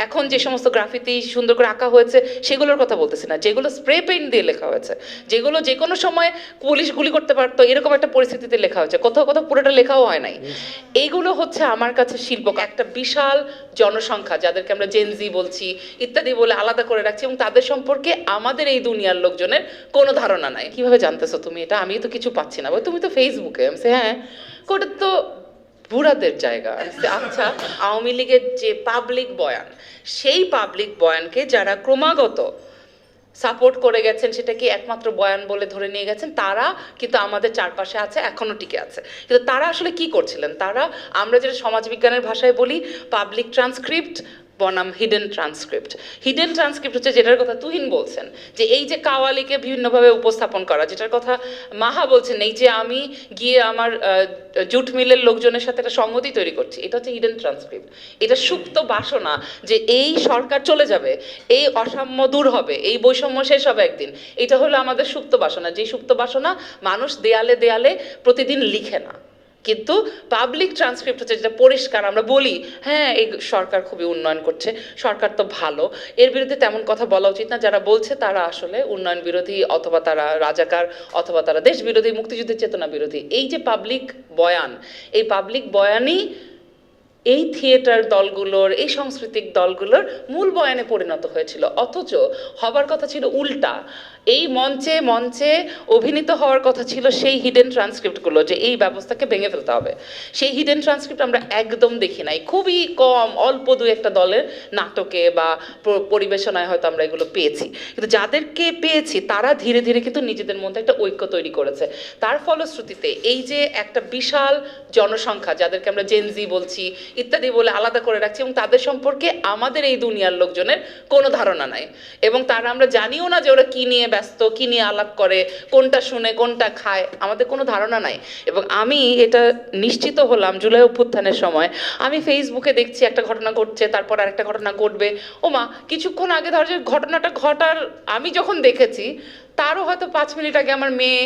এখন যে সমস্ত গ্রাফিতি সুন্দর করে আঁকা হয়েছে সেগুলোর কথা বলতেছি না, যেগুলো স্প্রে পেইন্ট দিয়ে লেখা হয়েছে, যেগুলো যে কোনো সময় পুলিশ গুলি করতে পারতো এরকম একটা পরিস্থিতিতে লেখা হয়েছে, কোথাও কোথাও পুরোটা লেখাও হয় নাই। এইগুলো হচ্ছে আমার কাছে শিল্প, একটা বিশাল জনসংখ্যা যাদেরকে আমরা জেনজি বলছি ইত্যাদি বলে আলাদা করে রাখছি, এবং তাদের সম্পর্কে আমাদের এই দুনিয়ার লোকজনের কোনো ধারণা নাই। কিভাবে জানতেছো তুমি এটা? আমি তো কিছু পাচ্ছি না। তুমি তো ফেসবুকে। আমি বলছি, হ্যাঁ, ওটা তো বুড়াদের জায়গা। আচ্ছা, আওয়ামী লীগের যে পাবলিক বয়ান, সেই পাবলিক বয়ানকে যারা ক্রমাগত সাপোর্ট করে গেছেন, সেটা কি একমাত্র বয়ান বলে ধরে নিয়ে গেছেন, তারা কিন্তু আমাদের চারপাশে আছে, এখনো টিকে আছে। কিন্তু তারা আসলে কি করছিলেন? তারা, আমরা যেটা সমাজবিজ্ঞানের ভাষায় বলি, পাবলিক ট্রান্সক্রিপ্ট বনাম হিডেন ট্রান্সক্রিপ্ট। হিডেন ট্রান্সক্রিপ্ট হচ্ছে যেটার কথা তুহিন বলছেন, যে এই যে কাওয়ালিকে বিভিন্নভাবে উপস্থাপন করা, যেটার কথা মাহা বলছেন, এই যে আমি গিয়ে আমার জুট মিলের লোকজনের সাথে একটা সংগতি তৈরি করছি, এটা হচ্ছে হিডেন ট্রান্সক্রিপ্ট। এটা সুপ্ত বাসনা যে এই সরকার চলে যাবে, এই অসাম্য দূর হবে, এই বৈষম্য শেষ হবে একদিন। এটা হলো আমাদের সুপ্ত বাসনা, যে সুপ্ত বাসনা মানুষ দেয়ালে দেয়ালে প্রতিদিন লিখে না, কিন্তু পাবলিক ট্রান্সক্রিপ্ট হচ্ছে যেটা পরিষ্কার আমরা বলি, হ্যাঁ এই সরকার খুবই উন্নয়ন করছে, সরকার তো ভালো, এর বিরুদ্ধে তেমন কথা বলা উচিত না। যারা বলছে তারা আসলে উন্নয়ন বিরোধী, অথবা তারা রাজাকার, অথবা তারা দেশ বিরোধী, মুক্তিযুদ্ধের চেতনা বিরোধী। এই যে পাবলিক বয়ান, এই পাবলিক বয়ানই এই থিয়েটার দলগুলোর, এই সাংস্কৃতিক দলগুলোর মূল বয়ানে পরিণত হয়েছিল, অথচ হবার কথা ছিল উল্টা। এই মঞ্চে মঞ্চে অভিনীত হওয়ার কথা ছিল সেই হিডেন ট্রান্সক্রিপ্টগুলো, যে এই ব্যবস্থাকে ভেঙে ফেলতে হবে। সেই হিডেন ট্রান্সক্রিপ্ট আমরা একদম দেখি নাই, খুবই কম, অল্প দু একটা দলের নাটকে বা পরিবেশনায় হয়তো আমরা এগুলো পেয়েছি। কিন্তু যাদেরকে পেয়েছি তারা ধীরে ধীরে কিন্তু নিজেদের মধ্যে একটা ঐক্য তৈরি করেছে। তার ফলশ্রুতিতে এই যে একটা বিশাল জনসংখ্যা যাদেরকে আমরা জেনজি বলছি ইত্যাদি বলে আলাদা করে রাখছি, এবং তাদের সম্পর্কে আমাদের এই দুনিয়ার লোকজনের কোনো ধারণা নাই, এবং তারা, আমরা জানিও না যে ওরা কী নিয়ে ব্যস্ত, কী নিয়ে আলাপ করে, কোনটা শুনে কোনটা খায়, আমাদের কোনো ধারণা নাই। এবং আমি এটা নিশ্চিত হলাম জুলাই অভ্যুত্থানের সময়, আমি ফেসবুকে দেখছি একটা ঘটনা ঘটছে, তারপর আরেকটা ঘটনা ঘটবে, ওমা কিছুক্ষণ আগে ধর যে ঘটনাটা ঘটার আমি যখন দেখেছি, তারও হয়তো 5 মিনিট আগে আমার মেয়ে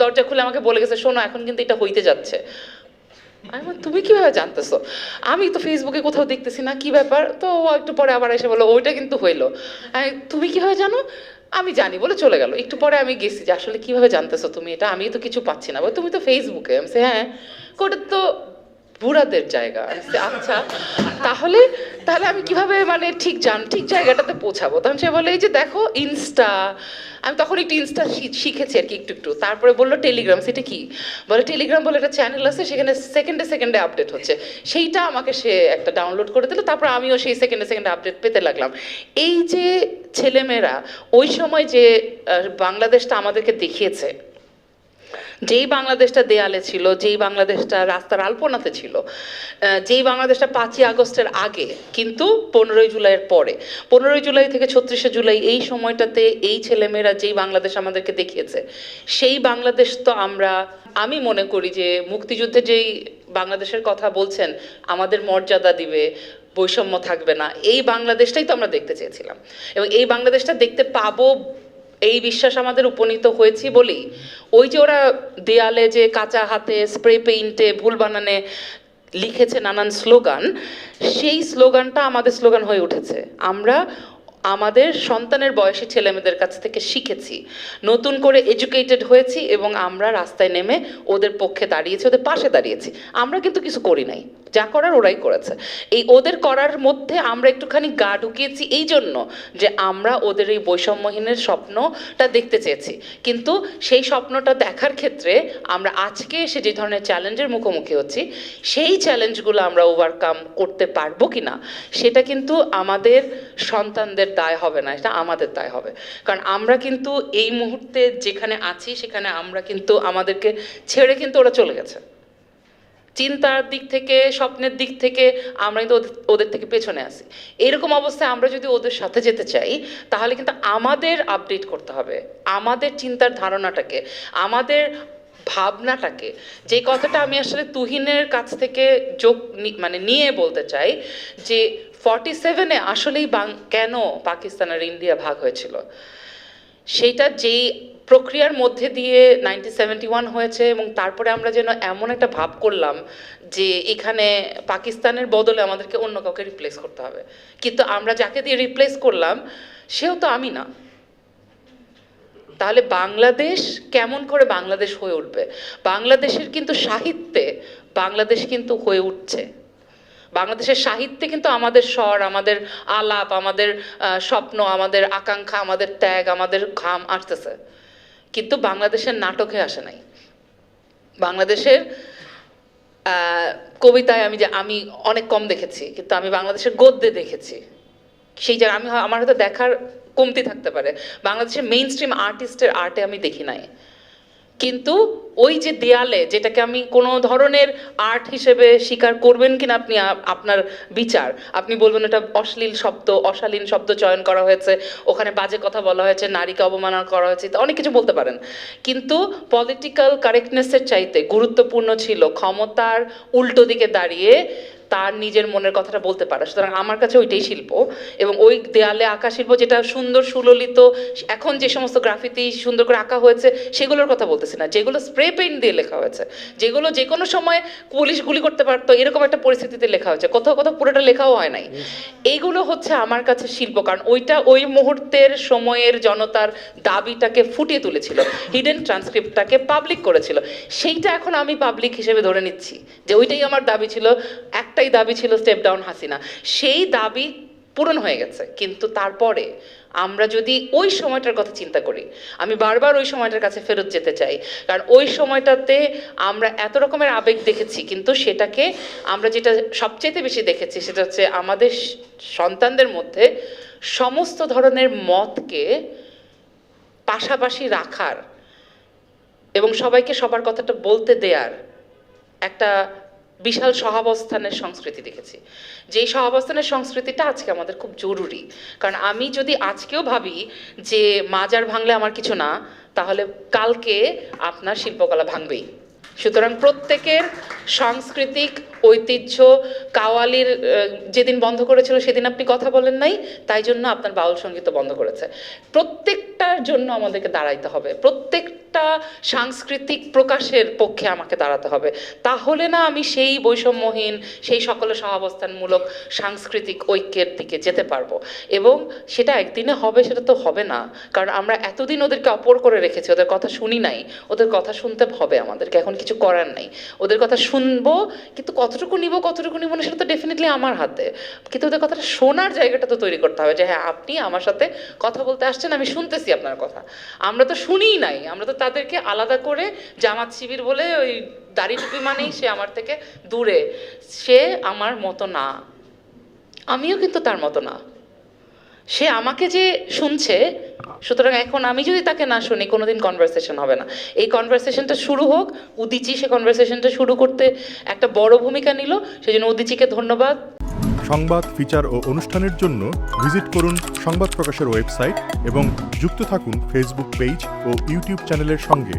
দরজা খুলে আমাকে বলে গেছে, শোনো এখন কিন্তু এটা হইতে যাচ্ছে। তুমি কিভাবে জানতেছো? আমি তো ফেসবুকে কোথাও দেখতেছি না, কি ব্যাপার? তো ও একটু পরে আবার এসে বলো ওইটা কিন্তু হইলো। তুমি কিভাবে জানো? আমি জানি বলে চলে গেল। একটু পরে আমি গেছি যে আসলে কিভাবে জানতেছো তুমি এটা? আমি তো কিছু পাচ্ছি না। তুমি তো ফেসবুকে। আমি হ্যাঁ, ওটা তো বুড়াদের জায়গা। আচ্ছা, তাহলে তাহলে আমি কিভাবে মানে ঠিক জায়গাটাতে পৌঁছাবো? তখন সে বলে এই যে দেখো ইনস্টা। আমি তখন একটু ইনস্টা শিখেছি আর কি, একটু একটু। তারপরে বললো টেলিগ্রাম। সেটা কি? বলে টেলিগ্রাম বলে একটা চ্যানেল আছে, সেখানে সেকেন্ডে সেকেন্ডে আপডেট হচ্ছে। সেইটা আমাকে সে একটা ডাউনলোড করে দিল, তারপর আমিও সেই সেকেন্ডে সেকেন্ডে আপডেট পেতে লাগলাম। এই যে ছেলেমেয়েরা ওই সময় যে বাংলাদেশটা আমাদেরকে দেখিয়েছে, যেই বাংলাদেশটা দেয়ালে ছিল, যেই বাংলাদেশটা রাস্তার আলপনাতে ছিল, যেই বাংলাদেশটা 5ই আগস্টের আগে, কিন্তু 15ই জুলাইয়ের পরে, 15ই জুলাই থেকে 36শে জুলাই, এই সময়টাতে এই ছেলেমেয়েরা যেই বাংলাদেশ আমাদেরকে দেখিয়েছে, সেই বাংলাদেশ তো আমি মনে করি যে মুক্তিযুদ্ধে যেই বাংলাদেশের কথা বলছেন, আমাদের মর্যাদা দিবে, বৈষম্য থাকবে না, এই বাংলাদেশটাই তো আমরা দেখতে চেয়েছিলাম। এবং এই বাংলাদেশটা দেখতে পাবো এই বিশ্বাস আমাদের উপনীত হয়েছি বলেই ওই যে ওরা দেয়ালে যে কাঁচা হাতে স্প্রে পেইন্টে ভুল বানানে লিখেছে নানান স্লোগান, সেই স্লোগানটা আমাদের স্লোগান হয়ে উঠেছে। আমরা আমাদের সন্তানের বয়সী ছেলেমেয়েদের কাছ থেকে শিখেছি, নতুন করে এডুকেটেড হয়েছি, এবং আমরা রাস্তায় নেমে ওদের পক্ষে দাঁড়িয়েছি, ওদের পাশে দাঁড়িয়েছি। আমরা কিন্তু কিছু করি নাই, যা করার ওরাই করেছে। এই ওদের করার মধ্যে আমরা একটুখানি গা ঢুকিয়েছি এই জন্য যে আমরা ওদের এই বৈষম্যহীনের স্বপ্নটা দেখতে চেয়েছি। কিন্তু সেই স্বপ্নটা দেখার ক্ষেত্রে আমরা আজকে এসে যে ধরনের চ্যালেঞ্জের মুখোমুখি হচ্ছি, সেই চ্যালেঞ্জগুলো আমরা ওভারকাম করতে পারবো কি না, সেটা কিন্তু আমাদের সন্তানদের দায় হবে না, এটা আমাদের দায় হবে। কারণ আমরা কিন্তু এই মুহূর্তে যেখানে আছি সেখানে আমরা কিন্তু আমাদেরকে ছেড়ে কিন্তু ওরা চলে গেছে। চিন্তার দিক থেকে, স্বপ্নের দিক থেকে আমরা কিন্তু ওদের থেকে পেছনে আসি। এরকম অবস্থায় আমরা যদি ওদের সাথে যেতে চাই, তাহলে কিন্তু আমাদের আপডেট করতে হবে আমাদের চিন্তার ধারণাটাকে, আমাদের ভাবনাটাকে। যে কথাটা আমি আসলে তুহিনের কাছ থেকে নিয়ে বলতে চাই, যে 47-এ আসলেই কেন পাকিস্তান আর ইন্ডিয়া ভাগ হয়েছিল, সেইটা যেই প্রক্রিয়ার মধ্যে দিয়ে 1971 হয়েছে এবং তারপরে আমরা যেন এমন একটা ভাব করলাম যে এখানে পাকিস্তানের বদলে আমাদেরকে অন্য কাউকে রিপ্লেস করতে হবে, কিন্তু আমরা যাকে দিয়ে রিপ্লেস করলাম সেও তো আমি না। তাহলে বাংলাদেশ কেমন করে বাংলাদেশ হয়ে উঠবে? বাংলাদেশের কিন্তু সাহিত্যে বাংলাদেশ কিন্তু হয়ে উঠছে। বাংলাদেশের সাহিত্যে কিন্তু আমাদের স্বর, আমাদের আলাপ, আমাদের স্বপ্ন, আমাদের আকাঙ্ক্ষা, আমাদের ত্যাগ, আমাদের ঘাম আসতেছে, কিন্তু বাংলাদেশের নাটকে আসে নাই। বাংলাদেশের কবিতায় আমি অনেক কম দেখেছি, কিন্তু আমি বাংলাদেশের গদ্যে দেখেছি। সেই জায়গায় আমার হয়তো দেখার কমতি থাকতে পারে, বাংলাদেশের মেইন স্ট্রিম আর্টিস্টের আর্টে আমি দেখি নাই। কিন্তু ওই যে দেয়ালে, যেটাকে আমি কোনো ধরনের আর্ট হিসেবে স্বীকার করবেন কিনা আপনি আপনার বিচার, আপনি বলবেন এটা অশ্লীল শব্দ, অশালীন শব্দ চয়ন করা হয়েছে, ওখানে বাজে কথা বলা হয়েছে, নারীকে অবমাননা করা হয়েছে, অনেক কিছু বলতে পারেন, কিন্তু পলিটিক্যাল কারেক্টনেসের চাইতে গুরুত্বপূর্ণ ছিল ক্ষমতার উল্টো দিকে দাঁড়িয়ে তার নিজের মনের কথাটা বলতে পারে। সুতরাং আমার কাছে ওইটাই শিল্প, এবং ওই দেয়ালে আঁকা শিল্প যেটা সুন্দর সুললিত, এখন যে সমস্ত গ্রাফিতি সুন্দর করে আঁকা হয়েছে সেগুলোর কথা বলতেছি না, যেগুলো স্প্রে পেইন্ট দিয়ে লেখা হয়েছে, যেগুলো যে কোনো সময় পুলিশ গুলি করতে পারতো এরকম একটা পরিস্থিতিতে লেখা হয়েছে, কোথাও কোথাও পুরোটা লেখাও হয় নাই। এইগুলো হচ্ছে আমার কাছে শিল্প, কারণ ওইটা ওই মুহূর্তের সময়ের জনতার দাবিটাকে ফুটিয়ে তুলেছিল, হিডেন ট্রান্সক্রিপ্টটাকে পাবলিক করেছিল। সেইটা এখন আমি পাবলিক হিসেবে ধরে নিচ্ছি যে ওইটাই আমার দাবি ছিল, একটাই দাবি ছিল স্টেপ ডাউন হাসিনা। সেই দাবি পূরণ হয়ে গেছে, কিন্তু তারপরে আমরা যদি ওই সময়টার কথা চিন্তা করি, আমি বারবার ওই সময়টার কাছে ফেরত যেতে চাই, কারণ ওই সময়টাতে আমরা এত রকমের আবেগ দেখেছি, কিন্তু সেটাকে আমরা যেটা সবচেয়ে বেশি দেখেছি সেটা হচ্ছে আমাদের সন্তানদের মধ্যে সমস্ত ধরনের মতকে পাশাপাশি রাখার এবং সবাইকে সবার কথাটা বলতে দেয়ার একটা বিশাল সহাবস্থানের সংস্কৃতি দেখেছি। যেই সহাবস্থানের সংস্কৃতিটা আজকে আমাদের খুব জরুরি, কারণ আমি যদি আজকেও ভাবি যে মাজার ভাঙলে আমার কিছু না, তাহলে কালকে আপনার শিল্পকলা ভাঙবেই। সুতরাং প্রত্যেকের সাংস্কৃতিক ঐতিহ্য, কাওয়ালির যেদিন বন্ধ করেছিল সেদিন আপনি কথা বলেন নাই, তাই জন্য আপনার বাউল সঙ্গীত বন্ধ করেছে। প্রত্যেকটার জন্য আমাদেরকে দাঁড়াইতে হবে, প্রত্যেকটা সাংস্কৃতিক প্রকাশের পক্ষে আমাকে দাঁড়াতে হবে, তাহলে না আমি সেই বৈষম্যহীন, সেই সকলের সহাবস্থানমূলক সাংস্কৃতিক ঐক্যের দিকে যেতে পারবো। এবং সেটা একদিনে হবে সেটা তো হবে না, কারণ আমরা এতদিন ওদেরকে অপর করে রেখেছি, ওদের কথা শুনি নাই, ওদের কথা শুনতে হবে আমাদেরকে, এখন কিছু করার নাই। ওদের কথা শুনবো, কিন্তু কতটুকু নিব না সেটা তো ডেফিনেটলি আমার হাতে, কিন্তু ওদের কথাটা শোনার জায়গাটা তো তৈরি করতে হবে যে হ্যাঁ আপনি আমার সাথে কথা বলতে আসছেন, আমি শুনতেছি আপনার কথা। আমরা তো শুনিই নাই, আমরা তো তাদেরকে আলাদা করে জামাত শিবির বলে ওই দাড়ি টুপি মানেই সে আমার থেকে দূরে, সে আমার মতো না, আমিও কিন্তু তার মতো না, সে আমাকে যে শুনছে। সুতরাং এখন আমি যদি তাকে না শুনি কোনোদিন কনভারসেশন হবে না। এই কনভারসেশনটা শুরু হোক, উদিচি সে কনভারসেশনটা শুরু করতে একটা বড় ভূমিকা নিল, সেই জন্য উদিচিকে ধন্যবাদ। সংবাদ, ফিচার ও অনুষ্ঠানের জন্য ভিজিট করুন সংবাদ প্রকাশের ওয়েবসাইট এবং যুক্ত থাকুন ফেসবুক পেজ ও ইউটিউব চ্যানেলের সঙ্গে।